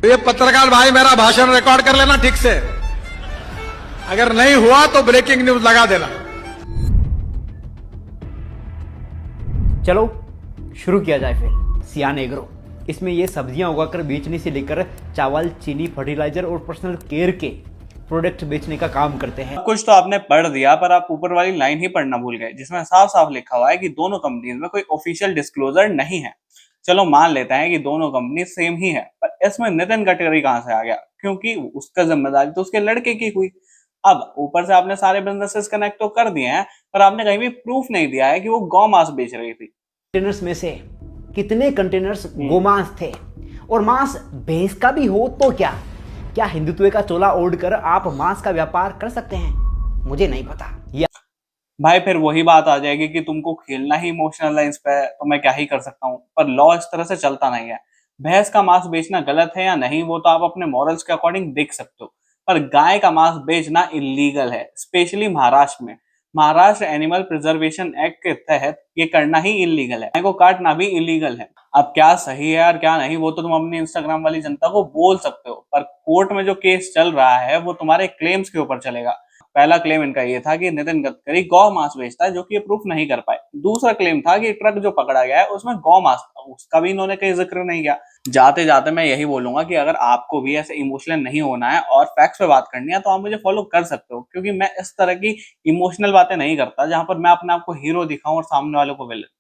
तो ये पत्रकार भाई मेरा भाषण रिकॉर्ड कर लेना ठीक से, अगर नहीं हुआ तो ब्रेकिंग न्यूज लगा देना। चलो शुरू किया जाए फिर सियान एग्रो। इसमें ये सब्जियां उगाकर बेचने से लेकर चावल, चीनी, फर्टिलाइजर और पर्सनल केयर के प्रोडक्ट बेचने का काम करते हैं। कुछ तो आपने पढ़ दिया पर आप ऊपर वाली लाइन ही पढ़ना भूल गए, जिसमें साफ साफ लिखा हुआ है कि दोनों कंपनीज में कोई ऑफिशियल डिस्क्लोजर नहीं है। चलो मान लेते हैं कि दोनों कंपनी सेम ही है, पर इसमें नितिन गडकरी कहां से आ गया? क्योंकि उसका जिम्मेदारी तो उसके लड़के की हुई। अब ऊपर से आपने सारे बिजनेसेस कनेक्ट तो कर दिए हैं, पर आपने कहीं भी प्रूफ नहीं दिया है कि वो गौ मांस बेच रही थी। कंटेनर्स में से कितने कंटेनर्स गोमांस थे? और मांस भैंस का भी हो तो क्या क्या हिंदुत्व का चोला ओढ़कर आप मांस का व्यापार कर सकते हैं? मुझे नहीं पता। भाई फिर वही बात आ जाएगी कि तुमको खेलना ही इमोशनल लाइंस पे है, तो मैं क्या ही कर सकता हूँ। पर लॉ इस तरह से चलता नहीं है। भैंस का मांस बेचना गलत है या नहीं वो तो आप अपने मॉरल्स के अकॉर्डिंग देख सकते हो, पर गाय का मांस बेचना इलीगल है, स्पेशली महाराष्ट्र में। महाराष्ट्र एनिमल प्रिजर्वेशन एक्ट के तहत ये करना ही इलीगल है, गाय को काटना भी इलीगल है। अब क्या सही है और क्या नहीं वो तो तुम अपनी इंस्टाग्राम वाली जनता को बोल सकते हो, पर कोर्ट में जो केस चल रहा है वो तुम्हारे क्लेम्स के ऊपर चलेगा। पहला क्लेम इनका ये था कि नितिन गडकरी गौ मांस बेचता है, जो कि ये प्रूफ नहीं कर पाए। दूसरा क्लेम था कि ट्रक जो पकड़ा गया है उसमें गौ मांस था, उसका भी इन्होंने कहीं जिक्र नहीं किया। जाते जाते मैं यही बोलूंगा कि अगर आपको भी ऐसे इमोशनल नहीं होना है और फैक्ट्स पे बात करनी है तो आप मुझे फॉलो कर सकते हो, क्योंकि मैं इस तरह की इमोशनल बातें नहीं करता जहां पर मैं अपने आप को हीरो दिखाऊं और सामने वालों को विलन।